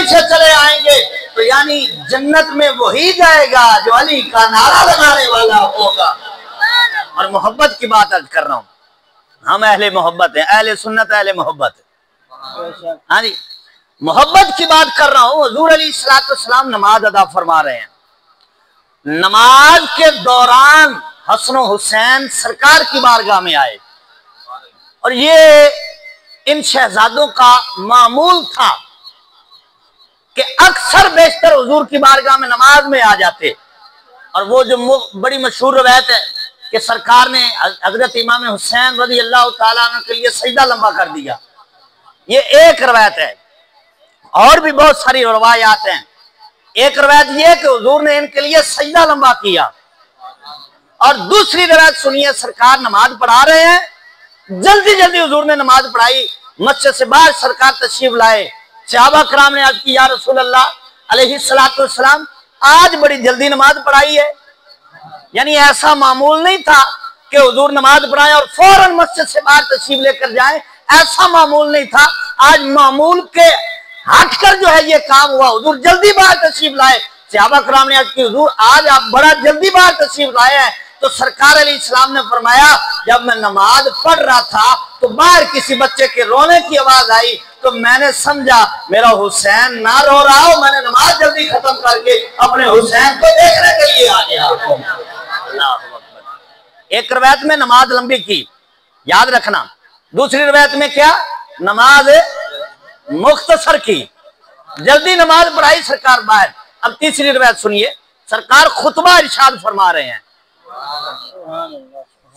पीछे चले आएंगे तो यानी जन्नत में वही जाएगा जो अली का नारा लगाने वाला होगा। और मोहब्बत की बात आज कर रहा हूँ, हम अहले मोहब्बत हैं, अहले सुन्नत अहले मोहब्बत है। हाँ जी, मोहब्बत की बात कर रहा हूँ। हुजूर अलैहिस्सलाम नमाज अदा फरमा रहे हैं, नमाज के दौरान हसन हुसैन सरकार की बारगाह में आए और ये इन शहजादों का मामूल था कि अक्सर बेशतर हुजूर की बारगाह में नमाज में आ जाते। और वो जो बड़ी मशहूर रवायत है कि सरकार ने हजरत इमाम हुसैन रज़ी अल्लाह ताला अन्हु के लिए सजदा लंबा कर दिया, ये एक रवायत है। और भी बहुत सारी रवायात हैं। एक रवायत ये कि हुजूर ने इनके लिए सजदा लंबा किया, और दूसरी रवायत सुनिए, सरकार नमाज पढ़ा रहे हैं, जल्दी जल्दी हुजूर ने नमाज पढ़ाई, मस्जिद से बाहर सरकार तशरीफ लाए। सहाबा कराम ने अर्ज की, या रसूल अल्लाह अलैहिस्सलातु वस्सलाम, आज बड़ी जल्दी नमाज पढ़ाई है। यानी ऐसा मामूल नहीं था कि हुजूर नमाज पढ़ाए और फौरन मस्जिद से बाहर तशरीफ लेकर जाए, ऐसा मामूल नहीं था। आज मामूल के हटकर जो है ये काम हुआ, हुजूर जल्दी बाहर तशरीफ लाए। सहाबा कराम ने अर्ज की, हुजूर आज आप बड़ा जल्दी बाहर तशरीफ लाए हैं। तो सरकार अलैहिस्सलाम ने फरमाया, जब मैं नमाज पढ़ रहा था तो बाहर किसी बच्चे के रोने की आवाज आई, तो मैंने समझा मेरा हुसैन ना रो रहा हो, मैंने नमाज जल्दी खत्म करके अपने हुसैन को देखने के लिए आ गया। एक रवायत में नमाज लंबी की, याद रखना। दूसरी रवायत में क्या, नमाज मुख्तसर की, जल्दी नमाज पढ़ाई सरकार बाहर। अब तीसरी रवायत सुनिए, सरकार खुतबा इरशाद फरमा रहे हैं,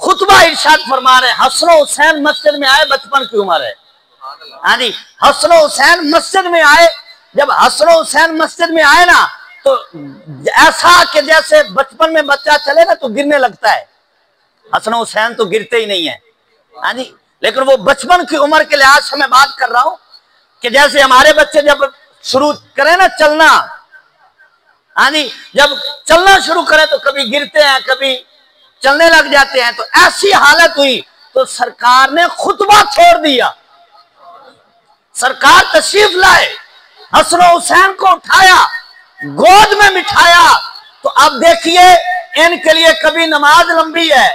खुतबा इरशाद फरमा रहे हैं। हसन हुसैन मस्जिद में आए, बचपन की उम्र है। हाँ जी, हसन हुसैन मस्जिद में आए। जब हसन हुसैन मस्जिद में आए ना, तो ऐसा कि जैसे बचपन में बच्चा चले ना तो गिरने लगता है। हसन हुसैन तो गिरते ही नहीं है। हाँ जी, लेकिन वो बचपन की उम्र के लिहाज से मैं बात कर रहा हूं कि जैसे हमारे बच्चे जब शुरू करें ना चलना, हाँ जी, जब चलना शुरू करें तो कभी गिरते हैं, कभी चलने लग जाते हैं। तो ऐसी हालत हुई तो सरकार ने खुतबा छोड़ दिया। सरकार तशरीफ लाए, हसन हुसैन को उठाया, गोद में बिठाया। तो अब देखिए, इनके लिए कभी नमाज लंबी है,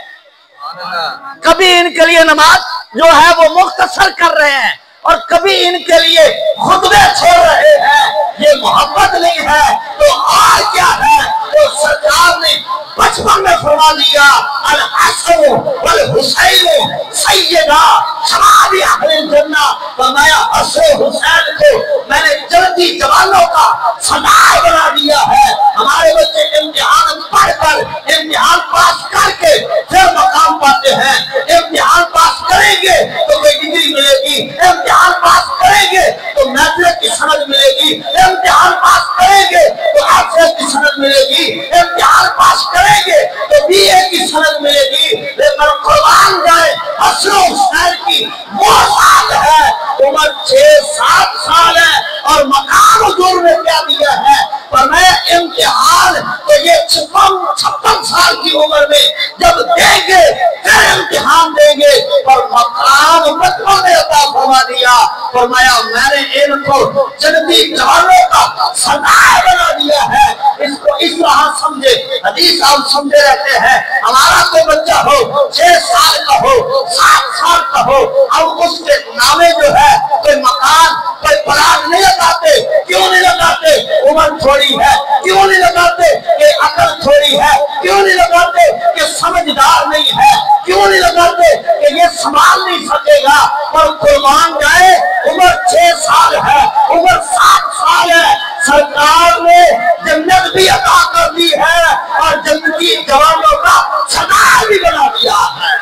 कभी इनके लिए नमाज जो है वो मुख्तसर कर रहे हैं, और कभी इनके लिए खुतबे छोड़ रहे हैं। ये मोहब्बत नहीं है तो और क्या है? तो सरकार ने बचपन में फरमा दिया, अल हसन वल हुसैन सय्यदा शबाबी अहलिल जन्नह। फरमाया हसन हुसैन को मैंने जल्दी जवानों का सरदार बना दिया है। हमारे बच्चे इम्तिहान पढ़कर, इम्तिहान पास करके फिर मकाम पाते हैं। इम्तिहान पास करेंगे तो कोई डिग्री मिलेगी, इम्तिहान पास करेंगे तो मैट्रिक की सनद मिलेगी, इम्तिहान पास करेंगे तो आखिरत की सनद मिलेगी, इम्तिहान पास करेंगे तो बीए की सनद मिलेगी। लेकिन कुर्बान जाए हसन हुसैन की वो साल है, उम्र 6-7 साल है, और मकाम हुजूर ने क्या दिया है? पर मैं इम्तिहान तो ये 56 साल की उम्र में जब देंगे फिर इम्तिहान देंगे, पर मकाम बचपन ने अता फरमा दिया। फरमाया मैंने इनको जन्नती जवानों का सरदार बना दिया है। इसको इस तरह समझे, हदीस आप समझे रहते हैं, हमारा कोई बच्चा हो 6 साल का हो, 7 साल का हो, अब उसके नामे जो है कोई मकान, कोई पराग नहीं लगाते। क्यों नहीं लगाते? उम्र थोड़ी है। क्यों नहीं लगाते? कि अकल थोड़ी है। क्यों नहीं लगाते? कि समझदार नहीं है। क्यों नहीं लगाते? कि ये संभाल नहीं सकेगा। पर कुर्बान जाए, उम्र 6 साल है, उम्र 7 साल है, सरकार ने जन्नत भी अता कर दी है और जन्नती जवानों का सरदार भी बना दिया है।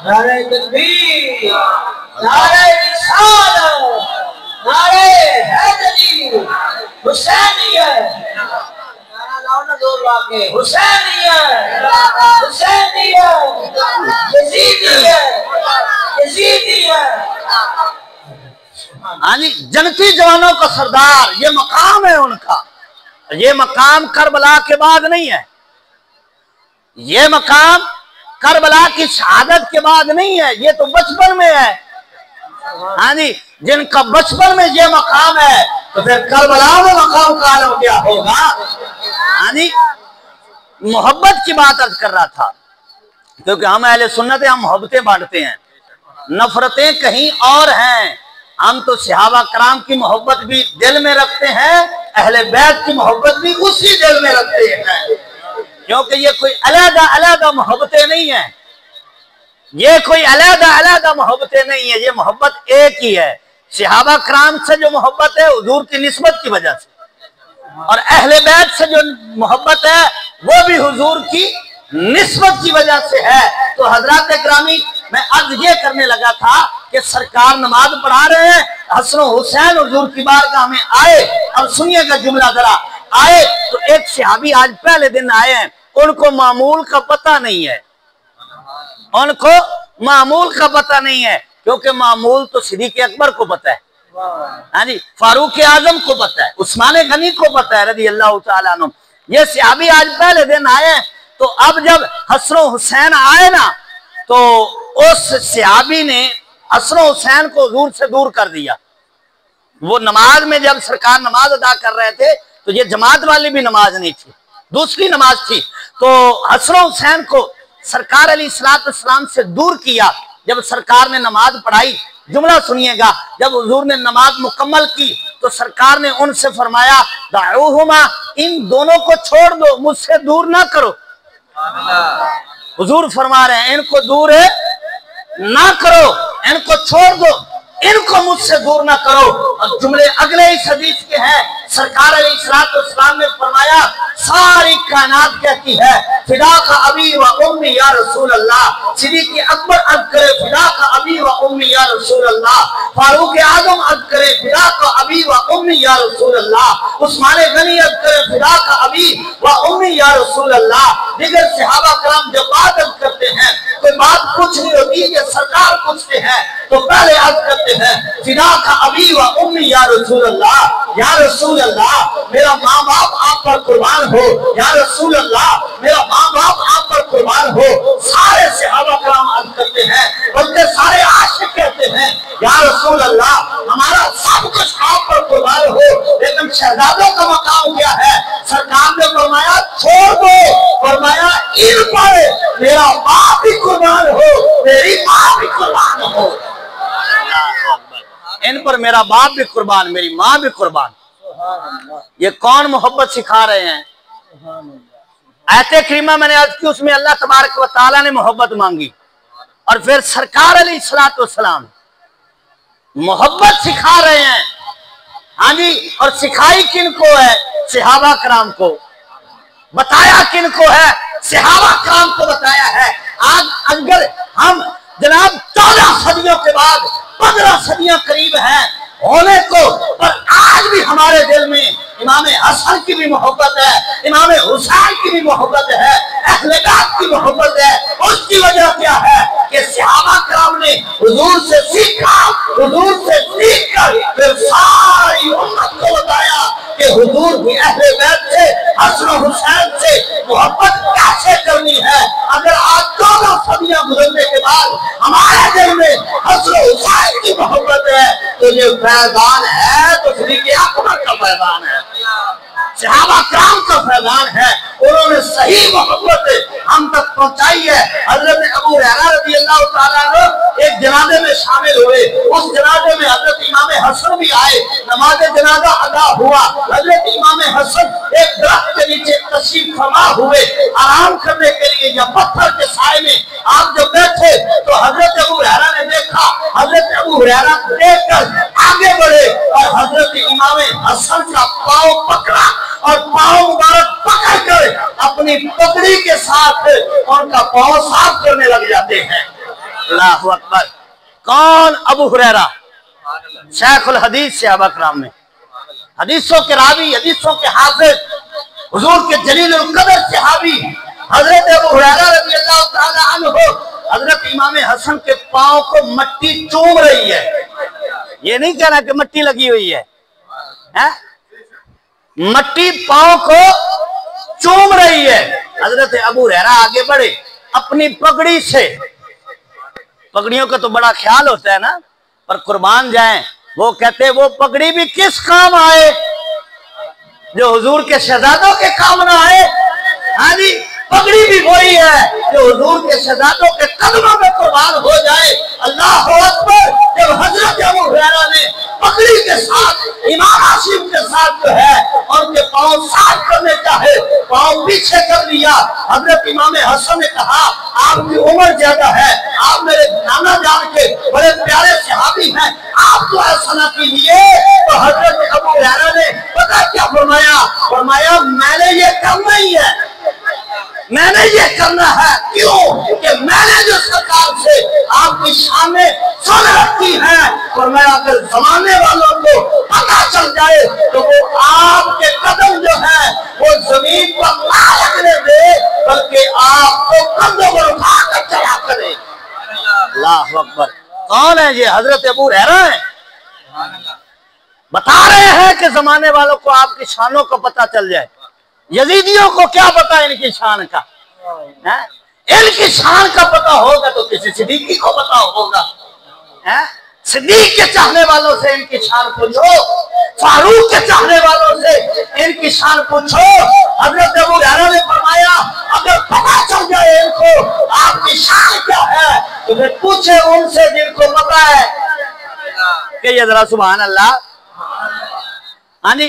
नारे तकबीर, नारे रिसालत, नारे हैदरी, हुसैनियत, नारा लाओ ना जोर लाके, हुसैनियत, हुसैनियत, यजीदियत, यजीदियत। हाँ जी, जन्नती जवानों का सरदार, ये मकाम है उनका। ये मकाम करबला के बाद नहीं है, ये मकाम करबला की शहादत के बाद नहीं है, ये तो बचपन में है। हाँ जी, जिनका बचपन में ये मकाम है तो फिर करबला में मकाम का आलम क्या होगा। यानी मोहब्बत की बात अर्ज कर रहा था, क्योंकि हम अहले सुन्नत हैं, हम मोहब्बतें बांटते हैं, नफरतें कहीं और हैं। हम तो सहाबा कराम की मोहब्बत भी दिल में रखते हैं, अहले बैत की मोहब्बत भी उसी दिल में रखते हैं, क्योंकि ये कोई अलग अलग मोहब्बतें नहीं है, ये कोई अलग अलग मोहब्बतें नहीं है, ये मोहब्बत एक ही है। सहाबा कराम से जो मोहब्बत है हुजूर की निस्बत की वजह से, और अहले बैत से जो मोहब्बत है वो भी हुजूर की निस्बत की वजह से है। तो हजरात ग्रामी, मैं अर्ज ये करने लगा था कि सरकार नमाज पढ़ा रहे हैं, हसन हुसैन हुजूर की बारगाह में आए। अब सुनिएगा जुमला जरा, आए तो एक सहाबी आज पहले दिन आए हैं, उनको मामूल का पता नहीं है, उनको मामूल का पता नहीं है, क्योंकि मामूल तो सिद्दीक़ अकबर को पता है, हाँ जी, फारूक आजम को पता है, उस्मान गनी को पता है रज़ी अल्लाह तआला अन्हु। ये सहाबी आज पहले दिन आए। तो अब जब हसन हुसैन आए ना, तो उस सहाबी ने हसन हुसैन को हुजूर से दूर कर दिया। वो नमाज में जब सरकार नमाज अदा कर रहे थे तो ये जमात वाली भी नमाज नहीं थी, दूसरी नमाज थी। तो हसन हुसैन को सरकार अलैहिस्सलाम से दूर किया। जब सरकार ने नमाज पढ़ाई, जुमला सुनिएगा, जब हुजूर ने नमाज मुकम्मल की तो सरकार ने उनसे फरमाया, दाऊहुमा, इन दोनों को छोड़ दो, मुझसे दूर ना करो। हुजूर फरमा रहे हैं इनको दूर ना करो, इनको छोड़ दो, इनको मुझसे दूर ना करो। और जुमले अगले इस हदीस के हैं, सरकार अलैहिस्सलाम ने फरमाया, सारी कायनात कहती है फिदा का अबी व उम्मी या रसूल अल्लाह। सिद्दीक़ अकबर अर्ज करे फिदा का अबी व उम्मी या रसूल अल्लाह। फारूक आजम अर्ज करे फिदा का अबी व उम्मी या रसूल अल्लाह। उस्मान गनी अर्ज करे फिदा का अबी व उम्मी या रसूल अल्लाह। दिगर सहाबा कराम जब बात अर्ज करते हैं, कोई बात कुछ नहीं होती, ये सरकार पूछते हैं तो पहले अर्ज करते हैं फिदा का अबी व उम्मी या रसूल अल्लाह। या रसूल अल्लाह, मेरा माँ बाप आप पर कुर्बान हो। या रसूल अल्लाह, मेरा माँ बाप आप पर कुर्बान हो। सारे सहाबा कराम अर्ज करते हैं, बल्कि सारे आशिक कहते हैं या रसूल अल्लाह, हमारा सब कुछ आप पर कुर्बान हो। लेकिन शहजादों का मकाम क्या है? सरकार ने फरमाया छोड़ दो, फरमाया इन पर मेरा बाप भी कुर्बान हो, मेरी माँ भी कुर्बान हो। इन पर मेरा बाप भी कुर्बान, मेरी माँ भी कुर्बान। ये कौन मोहब्बत सिखा रहे हैं? आयत करीमा मैंने अर्ज की, उसमें अल्लाह तबारक व तआला ने मोहब्बत मांगी, और फिर सरकार अलैहिस्सलाम मोहब्बत सिखा रहे हैं। हाँ जी, और सिखाई किनको है? सहाबा कराम को। बताया किनको है? सहाबा कराम को बताया है। आज अगर हम जनाब 14 सदियों के बाद 15 सदियां करीब हैं होने को, पर आज भी हमारे दिल में इमाम हसन की भी मोहब्बत है, इमाम हुसैन की भी मोहब्बत है, अहले बैत की मोहब्बत है। उसकी वजह क्या है कि सहाबा कराम ने हुजूर से सीखा, हुजूर से सीख कर फिर सारी उम्मत को बताया कि हुजूर भी अहले बैत से, हसन हुसैन से मोहब्बत कैसे करनी है। अगर आज 14 सदियां गुजरने के बाद हमारे दिल में हसन हुसैन की मोहब्बत है तो ये फैजान है, तो सिद्दीक़ अकबर का फैजान है, सहाबा कराम का फैजान है। उन्होंने सही मोहब्बत हम तक पहुंचाई है। हजरत अबू हुरैरा रज़ी अल्लाह तआला अन्हु एक जनाजे में शामिल हुए। उस जनाजे में हजरत इमाम हसन भी आए, नमाज जनाजा अदा हुआ। हजरत इमाम हसन एक दरख्त के नीचे तशरीफ फरमा हुए आराम करने के लिए, या पत्थर के साए में आप जब बैठे तो हजरत अबू हुरैरा ने देखा। हजरत अबू हुरैरा देखकर आगे बढ़े और हजरत इमाम हसन का पांव पकड़ा और पांव मुबारक पकड़ कर अपनी पकड़ी के साथ उनका पांव साफ करने लग जाते हैं। अल्लाहु अकबर। कौन? अबू हुरैरा, शेखुल हदीस सहाबा कराम में, हदीसों के रावी, हदीसों के हाफिज, हुजूर के जलीलुल कदर सहाबी हजरत अबू हुरैरा रज़ी अल्लाह तआला अन्हु। हजरत इमाम हसन के पांव को मट्टी चूम रही है। ये नहीं कहना कि मट्टी लगी हुई है, मट्टी पांव को चूम रही है। हजरत अबू हुरैरा आगे बढ़े अपनी पगड़ी से, पगड़ियों का तो बड़ा ख्याल होता है ना, पर कुर्बान जाएं वो कहते वो पगड़ी भी किस काम आए जो हुजूर के शहजादों के काम ना आए। हाँ जी, पगड़ी भी वही है जो हुजूर के शहजादों के कदमों में कुर्बान हो जाए। अल्लाह अकबर। जब हजरत अबू हुरैरा ने पगड़ी के साथ इमाम आसिम के साथ जो है उनके पांव साफ करने चाहे, पांव पीछे कर लिया। हजरत इमाम हसन ने कहा आपकी उम्र ज्यादा है, आप मेरे नाना जान के बड़े प्यारे सहाबी हैं, आप तो ऐसा ना कीजिए। तो हजरत अबू हुरैरा ने पता क्या फरमाया? फरमाया मैंने ये करना ही है, मैंने ये करना है। क्यों? कि मैंने जो सरकार से आपकी सामने सुन रखी है। और मैं अगर जमाने वालों को पता चल जाए तो वो आपके कदम जो है वो जमीन पर ना लगने दे, बल्कि आपको कंधों पर उठाकर चला करे। अल्लाह अकबर। कौन है ये? हजरत अबू हुरैरा है। बता रहे हैं कि जमाने वालों को आपकी शानों का पता चल जाए। यजीदियों को क्या पता इनकी शान का है? इनकी शान का पता होगा तो किसी सिद्दीकी को पता होगा। सिद्दीक के चाहने वालों से इनकी शान पूछो, फारूक के चाहने वालों से इनकी शान पूछो। हजरत अबू हुरैरा ने फरमाया अगर पता चल जाए इनको आपकी शान क्या है तो फिर पूछे उनसे जिनको पता है। कि ये जरा सुभान अल्लाह। हाँ जी,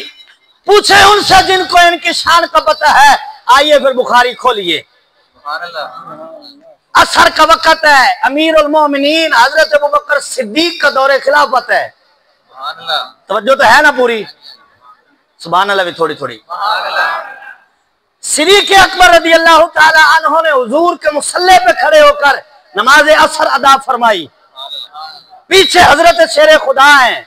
पूछे उनसे जिनको इनकी शान का पता है। आइए फिर बुखारी खोलिए। असर का वक्त है, अमीर उल मोमिनीन हजरत अबू बकर सिद्दीक का दौरे खिलाफत है। तवज्जो तो है ना पूरी? सुभान अल्लाह भी थोड़ी थोड़ी। सिद्दीक अकबर रज़ी अल्लाह ताला अन्हु ने हुजूर के मुसल्ले पे खड़े होकर नमाज असर अदा फरमाई। पीछे हजरत शेर खुदा हैं